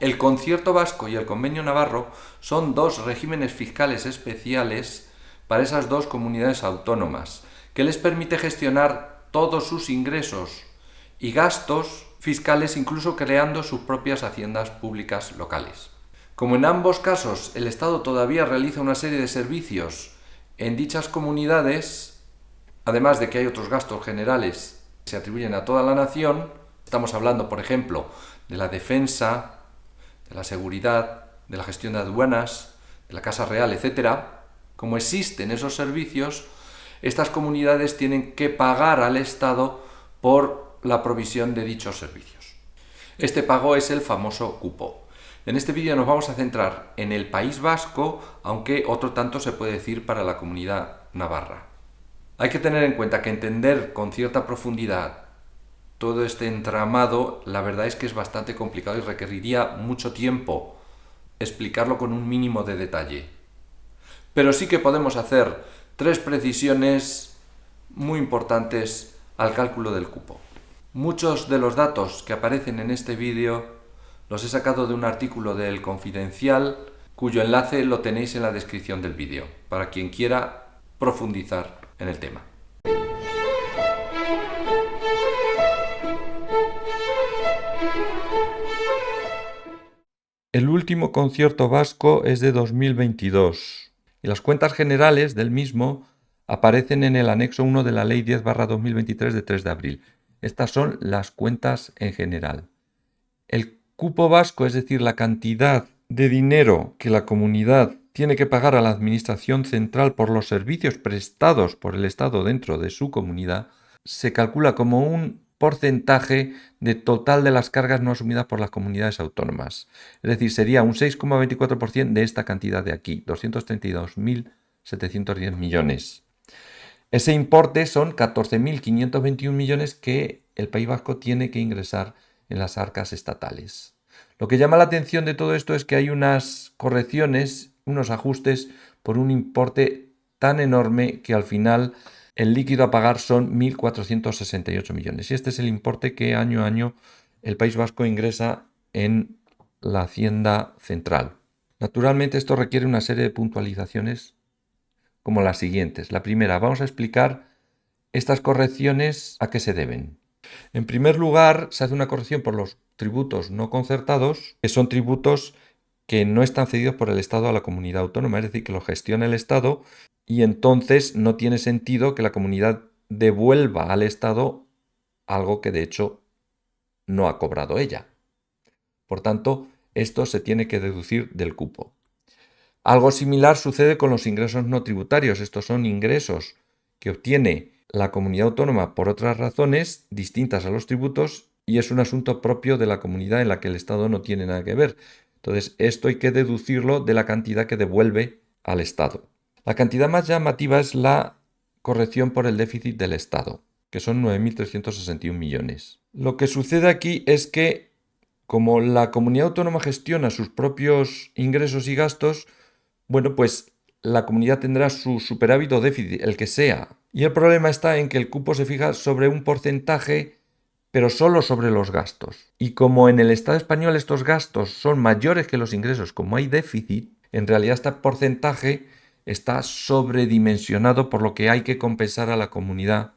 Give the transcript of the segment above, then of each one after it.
El Concierto Vasco y el Convenio Navarro son dos regímenes fiscales especiales para esas dos comunidades autónomas, que les permite gestionar todos sus ingresos y gastos fiscales, incluso creando sus propias haciendas públicas locales. Como en ambos casos el Estado todavía realiza una serie de servicios en dichas comunidades, además de que hay otros gastos generales que se atribuyen a toda la nación, estamos hablando, por ejemplo, de la defensa, de la seguridad, de la gestión de aduanas, de la Casa Real, etc. Como existen esos servicios, estas comunidades tienen que pagar al Estado por la provisión de dichos servicios. Este pago es el famoso cupo. En este vídeo nos vamos a centrar en el País Vasco, aunque otro tanto se puede decir para la comunidad navarra. Hay que tener en cuenta que entender con cierta profundidad todo este entramado, la verdad es que es bastante complicado y requeriría mucho tiempo explicarlo con un mínimo de detalle. Pero sí que podemos hacer tres precisiones muy importantes al cálculo del cupo. Muchos de los datos que aparecen en este vídeo los he sacado de un artículo de El Confidencial, cuyo enlace lo tenéis en la descripción del vídeo, para quien quiera profundizar en el tema. El último concierto vasco es de 2022 y las cuentas generales del mismo aparecen en el anexo 1 de la Ley 10/2023 de 3 de abril. Estas son las cuentas en general. El cupo vasco, es decir, la cantidad de dinero que la comunidad tiene que pagar a la Administración Central por los servicios prestados por el Estado dentro de su comunidad, se calcula como un porcentaje de total de las cargas no asumidas por las comunidades autónomas. Es decir, sería un 6,24% de esta cantidad de aquí, 232.710 millones. Ese importe son 14.521 millones que el País Vasco tiene que ingresar en las arcas estatales. Lo que llama la atención de todo esto es que hay unas correcciones, unos ajustes por un importe tan enorme que al final el líquido a pagar son 1.468 millones. Y este es el importe que año a año el País Vasco ingresa en la Hacienda Central. Naturalmente esto requiere una serie de puntualizaciones como las siguientes. La primera, vamos a explicar estas correcciones a qué se deben. En primer lugar, se hace una corrección por los tributos no concertados, que son tributos que no están cedidos por el Estado a la comunidad autónoma, es decir, que lo gestiona el Estado y entonces no tiene sentido que la comunidad devuelva al Estado algo que de hecho no ha cobrado ella. Por tanto, esto se tiene que deducir del cupo. Algo similar sucede con los ingresos no tributarios. Estos son ingresos que obtiene la comunidad autónoma por otras razones distintas a los tributos y es un asunto propio de la comunidad en la que el Estado no tiene nada que ver. Entonces, esto hay que deducirlo de la cantidad que devuelve al Estado. La cantidad más llamativa es la corrección por el déficit del Estado, que son 9.361 millones. Lo que sucede aquí es que, como la comunidad autónoma gestiona sus propios ingresos y gastos, bueno, pues la comunidad tendrá su superávit o déficit, el que sea. Y el problema está en que el cupo se fija sobre un porcentaje, pero solo sobre los gastos. Y como en el Estado español estos gastos son mayores que los ingresos, como hay déficit, en realidad este porcentaje está sobredimensionado, por lo que hay que compensar a la comunidad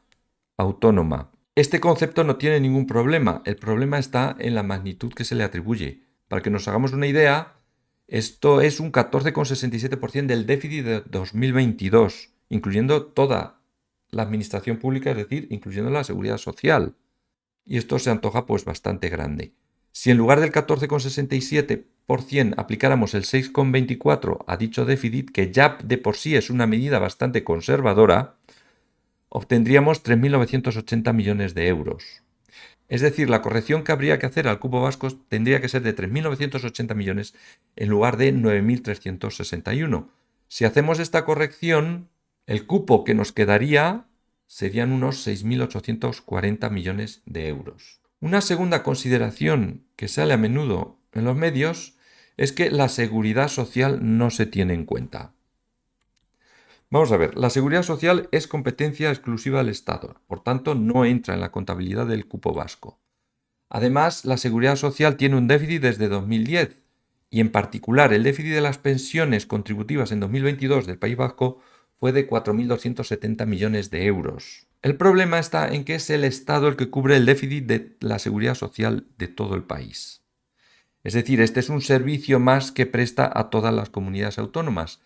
autónoma. Este concepto no tiene ningún problema. El problema está en la magnitud que se le atribuye. Para que nos hagamos una idea, esto es un 14,67% del déficit de 2022, incluyendo toda la administración pública, es decir, incluyendo la seguridad social. Y esto se antoja pues bastante grande. Si en lugar del 14,67% aplicáramos el 6,24% a dicho déficit, que ya de por sí es una medida bastante conservadora, obtendríamos 3.980 millones de euros. Es decir, la corrección que habría que hacer al cupo vasco tendría que ser de 3.980 millones en lugar de 9.361. Si hacemos esta corrección, el cupo que nos quedaría serían unos 6.840 millones de euros. Una segunda consideración que sale a menudo en los medios es que la seguridad social no se tiene en cuenta. Vamos a ver, la seguridad social es competencia exclusiva del Estado, por tanto no entra en la contabilidad del cupo vasco. Además, la Seguridad Social tiene un déficit desde 2010 y en particular el déficit de las pensiones contributivas en 2022 del País Vasco fue de 4.270 millones de euros. El problema está en que es el Estado el que cubre el déficit de la Seguridad Social de todo el país. Es decir, este es un servicio más que presta a todas las comunidades autónomas,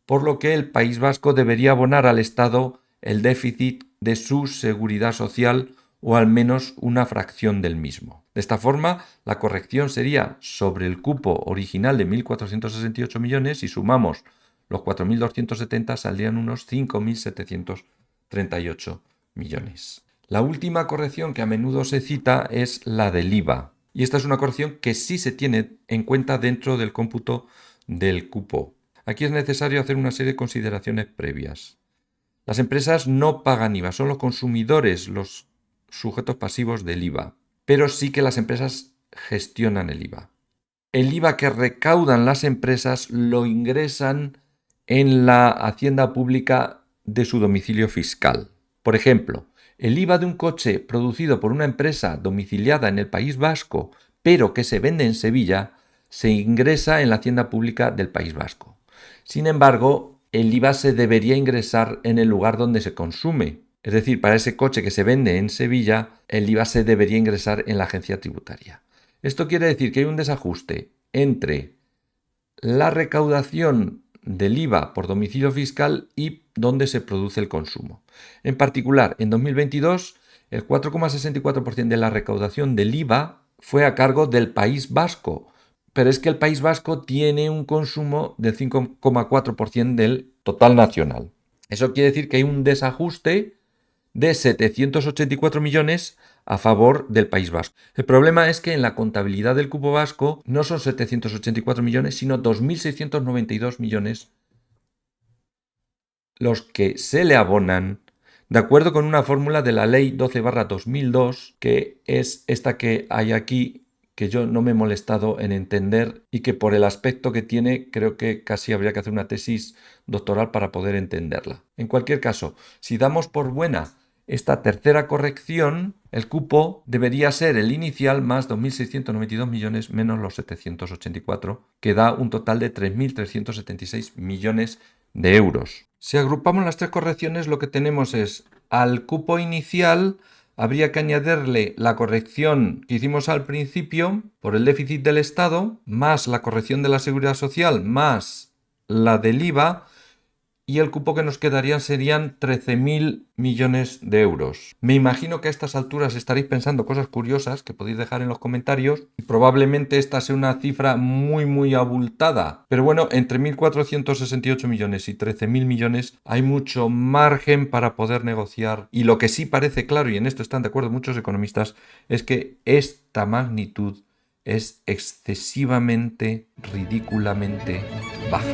por lo que el País Vasco debería abonar al Estado el déficit de su seguridad social o al menos una fracción del mismo. De esta forma, la corrección sería sobre el cupo original de 1.468 millones. Si sumamos los 4.270 saldrían unos 5.738 millones. La última corrección que a menudo se cita es la del IVA. Y esta es una corrección que sí se tiene en cuenta dentro del cómputo del cupo. Aquí es necesario hacer una serie de consideraciones previas. Las empresas no pagan IVA, son los consumidores los sujetos pasivos del IVA, pero sí que las empresas gestionan el IVA. El IVA que recaudan las empresas lo ingresan en la hacienda pública de su domicilio fiscal. Por ejemplo, el IVA de un coche producido por una empresa domiciliada en el País Vasco, pero que se vende en Sevilla, se ingresa en la hacienda pública del País Vasco. Sin embargo, el IVA se debería ingresar en el lugar donde se consume. Es decir, para ese coche que se vende en Sevilla, el IVA se debería ingresar en la agencia tributaria. Esto quiere decir que hay un desajuste entre la recaudación del IVA por domicilio fiscal y donde se produce el consumo. En particular, en 2022, el 4,64% de la recaudación del IVA fue a cargo del País Vasco, pero es que el País Vasco tiene un consumo del 5,4% del total nacional. Eso quiere decir que hay un desajuste de 784 millones a favor del País Vasco. El problema es que en la contabilidad del cupo vasco no son 784 millones, sino 2.692 millones los que se le abonan de acuerdo con una fórmula de la Ley 12/2002, que es esta que hay aquí, que yo no me he molestado en entender y que por el aspecto que tiene creo que casi habría que hacer una tesis doctoral para poder entenderla. En cualquier caso, si damos por buena esta tercera corrección, el cupo debería ser el inicial más 2.692 millones menos los 784, que da un total de 3.376 millones de euros. Si agrupamos las tres correcciones, lo que tenemos es al cupo inicial habría que añadirle la corrección que hicimos al principio por el déficit del Estado, más la corrección de la Seguridad Social, más la del IVA, y el cupo que nos quedaría serían 13.000 millones de euros. Me imagino que a estas alturas estaréis pensando cosas curiosas que podéis dejar en los comentarios y probablemente esta sea una cifra muy abultada. Pero bueno, entre 1.468 millones y 13.000 millones hay mucho margen para poder negociar, y lo que sí parece claro, y en esto están de acuerdo muchos economistas, es que esta magnitud es excesivamente, ridículamente baja.